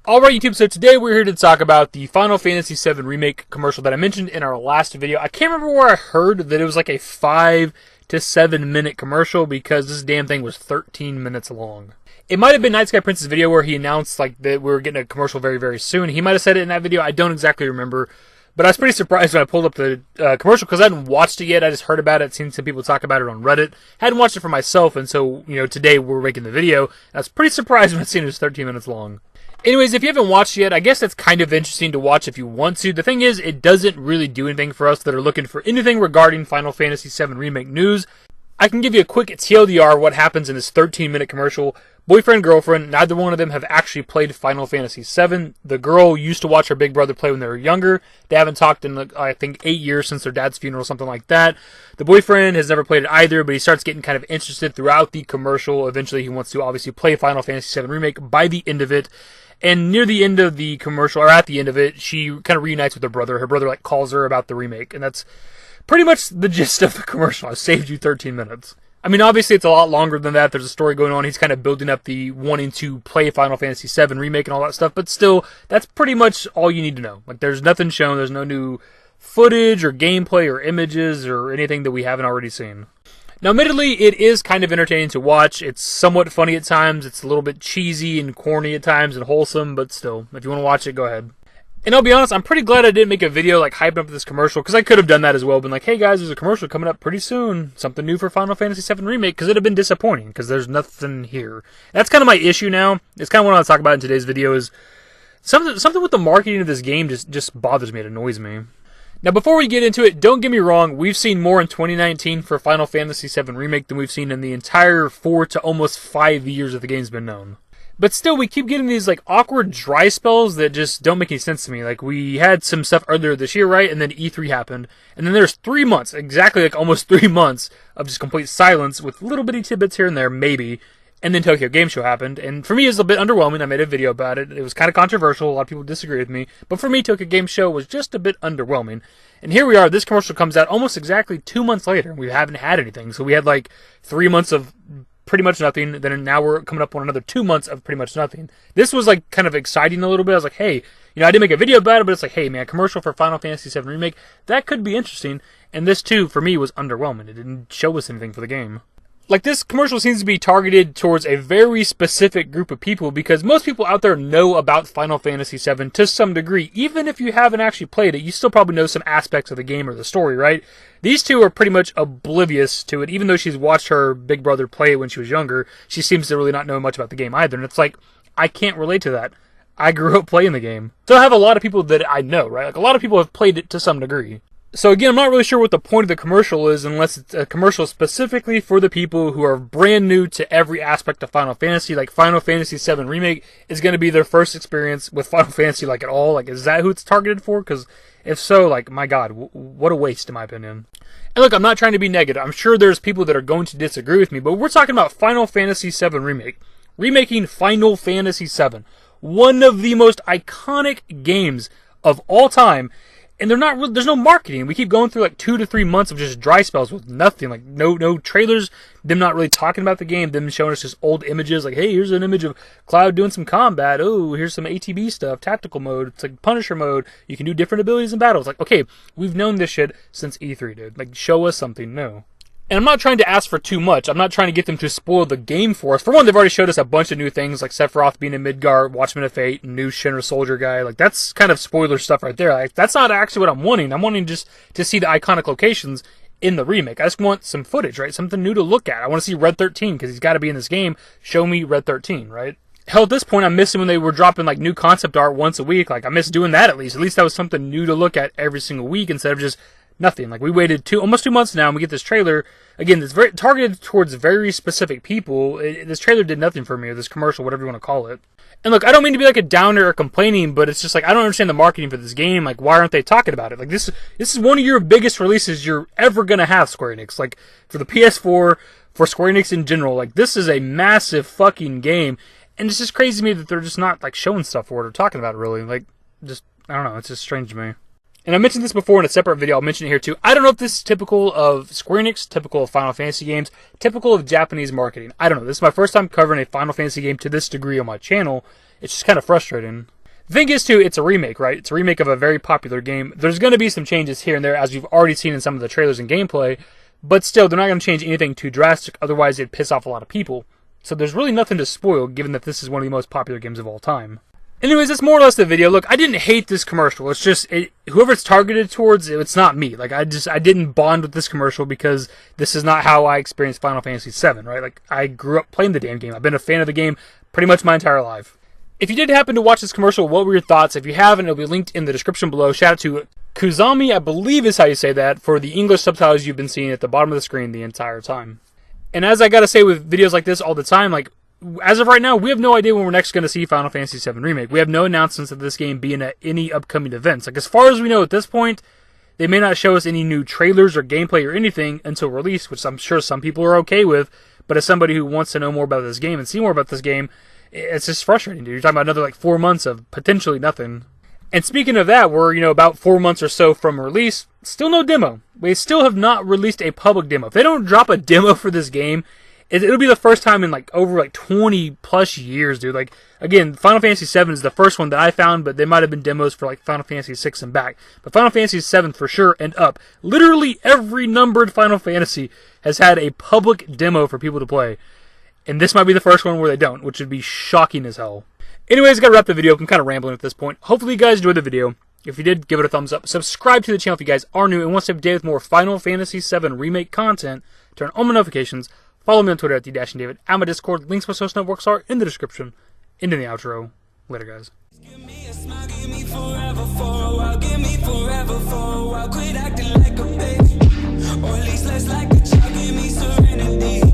Alright YouTube, so today we're here to talk about the Final Fantasy VII Remake commercial that I mentioned in our last video. I can't remember where I heard that it was like a 5 to 7 minute commercial because this damn thing was 13 minutes long. It might have been Night Sky Prince's video where he announced like that we were getting a commercial very, very soon. He might have said it in that video. I don't exactly remember. But I was pretty surprised when I pulled up the commercial because I hadn't watched it yet. I just heard about it, seen some people talk about it on Reddit. Hadn't watched it for myself, and so, today we're making the video. I was pretty surprised when I seen it was 13 minutes long. Anyways, if you haven't watched it yet, I guess that's kind of interesting to watch if you want to. The thing is, it doesn't really do anything for us that are looking for anything regarding Final Fantasy VII Remake news. I can give you a quick TLDR what happens in this 13-minute commercial. Boyfriend, girlfriend, neither one of them have actually played Final Fantasy VII. The girl used to watch her big brother play when they were younger. They haven't talked in, I think, 8 years since their dad's funeral, something like that. The boyfriend has never played it either, but he starts getting kind of interested throughout the commercial. Eventually, he wants to obviously play Final Fantasy VII Remake by the end of it. And near the end of the commercial, or at the end of it, she kind of reunites with her brother. Her brother, calls her about the remake. And that's pretty much the gist of the commercial. I've saved you 13 minutes. I mean, obviously, it's a lot longer than that. There's a story going on. He's kind of building up the wanting to play Final Fantasy VII Remake and all that stuff. But still, that's pretty much all you need to know. There's nothing shown. There's no new footage or gameplay or images or anything that we haven't already seen. Now, admittedly, it is kind of entertaining to watch. It's somewhat funny at times. It's a little bit cheesy and corny at times and wholesome. But still, if you want to watch it, go ahead. And I'll be honest, I'm pretty glad I didn't make a video hyping up this commercial, because I could have done that as well, been like, hey guys, there's a commercial coming up pretty soon, something new for Final Fantasy VII Remake, because it would have been disappointing, because there's nothing here. And that's kind of my issue now. It's kind of what I want to talk about in today's video is something with the marketing of this game just bothers me, it annoys me. Now before we get into it, don't get me wrong, we've seen more in 2019 for Final Fantasy VII Remake than we've seen in the entire 4 to almost 5 years that the game's been known. But still, we keep getting these awkward dry spells that just don't make any sense to me. We had some stuff earlier this year, right? And then E3 happened. And then there's 3 months, exactly almost 3 months of just complete silence with little bitty tidbits here and there, maybe. And then Tokyo Game Show happened. And for me, it was a bit underwhelming. I made a video about it. It was kind of controversial. A lot of people disagree with me. But for me, Tokyo Game Show was just a bit underwhelming. And here we are. This commercial comes out almost exactly 2 months later. And we haven't had anything. So we had 3 months of pretty much nothing. Then now we're coming up on another 2 months of pretty much nothing. This was kind of exciting a little bit. I was like, hey, I didn't make a video about it, but it's hey man, commercial for Final Fantasy VII Remake, that could be interesting. And this too, for me, was underwhelming. It didn't show us anything for the game. This commercial seems to be targeted towards a very specific group of people because most people out there know about Final Fantasy VII to some degree. Even if you haven't actually played it, you still probably know some aspects of the game or the story, right? These two are pretty much oblivious to it. Even though she's watched her big brother play it when she was younger, she seems to really not know much about the game either. And it's I can't relate to that. I grew up playing the game. So I have a lot of people that I know, right? A lot of people have played it to some degree. So again, I'm not really sure what the point of the commercial is unless it's a commercial specifically for the people who are brand new to every aspect of Final Fantasy. Final Fantasy VII Remake is going to be their first experience with Final Fantasy at all. Is that who it's targeted for? Because if so, my God, what a waste in my opinion. And look, I'm not trying to be negative. I'm sure there's people that are going to disagree with me, but we're talking about Final Fantasy VII Remake. Remaking Final Fantasy VII. One of the most iconic games of all time. And there's no marketing. We keep going through 2 to 3 months of just dry spells with nothing. No trailers, them not really talking about the game, them showing us just old images. Hey, here's an image of Cloud doing some combat. Oh, here's some ATB stuff, tactical mode. It's Punisher mode. You can do different abilities in battles. Okay, we've known this shit since E3, dude. Show us something new. And I'm not trying to ask for too much. I'm not trying to get them to spoil the game for us. For one, they've already showed us a bunch of new things, like Sephiroth being in Midgar, Watchman of Fate, new Shinra Soldier guy. That's kind of spoiler stuff right there. That's not actually what I'm wanting. I'm wanting just to see the iconic locations in the remake. I just want some footage, right? Something new to look at. I want to see Red 13, because he's got to be in this game. Show me Red 13, right? Hell, at this point, I'm missing when they were dropping new concept art once a week. I miss doing that at least. At least that was something new to look at every single week instead of just nothing. We waited almost 2 months now, and we get this trailer. Again, it's very targeted towards very specific people. This trailer did nothing for me, or this commercial, whatever you want to call it. And look, I don't mean to be a downer or complaining, but it's just I don't understand the marketing for this game. Why aren't they talking about it? This is one of your biggest releases you're ever gonna have, Square Enix. For the PS4, for Square Enix in general. This is a massive fucking game, and it's just crazy to me that they're just not showing stuff for it or talking about it really. I don't know. It's just strange to me. And I mentioned this before in a separate video, I'll mention it here too. I don't know if this is typical of Square Enix, typical of Final Fantasy games, typical of Japanese marketing. I don't know. This is my first time covering a Final Fantasy game to this degree on my channel. It's just kind of frustrating. The thing is too, it's a remake, right? It's a remake of a very popular game. There's going to be some changes here and there, as you've already seen in some of the trailers and gameplay, but still, they're not going to change anything too drastic, otherwise it'd piss off a lot of people. So there's really nothing to spoil, given that this is one of the most popular games of all time. Anyways, that's more or less the video. Look, I didn't hate this commercial. It's just, whoever it's targeted towards, it's not me. Like, I didn't bond with this commercial because this is not how I experienced Final Fantasy VII, right? Like, I grew up playing the damn game. I've been a fan of the game pretty much my entire life. If you did happen to watch this commercial, what were your thoughts? If you haven't, it'll be linked in the description below. Shout out to Kuzami, I believe is how you say that, for the English subtitles you've been seeing at the bottom of the screen the entire time. And as I gotta say with videos like this all the time, like, as of right now, we have no idea when we're next going to see Final Fantasy VII Remake. We have no announcements of this game being at any upcoming events. Like, as far as we know at this point, they may not show us any new trailers or gameplay or anything until release, which I'm sure some people are okay with. But as somebody who wants to know more about this game and see more about this game, it's just frustrating, dude. You're talking about another, like, 4 months of potentially nothing. And speaking of that, we're, about 4 months or so from release. Still no demo. We still have not released a public demo. If they don't drop a demo for this game, it'll be the first time in over 20 plus years, dude. Like, again, Final Fantasy VII is the first one that I found, but there might have been demos for Final Fantasy VI and back. But Final Fantasy VII for sure and up. Literally every numbered Final Fantasy has had a public demo for people to play. And this might be the first one where they don't, which would be shocking as hell. Anyways, gotta wrap the video up. I'm kind of rambling at this point. Hopefully you guys enjoyed the video. If you did, give it a thumbs up. Subscribe to the channel if you guys are new and want to stay up to date with more Final Fantasy VII Remake content. Turn on my notifications. Follow me on Twitter at @DashinDavid. And my Discord. Links to my social networks are in the description. Into the outro. Later, guys. Give me a smile, give me forever for a while, give me forever for a while. Quit acting like a baby, or at least less like a child. Give me serenity.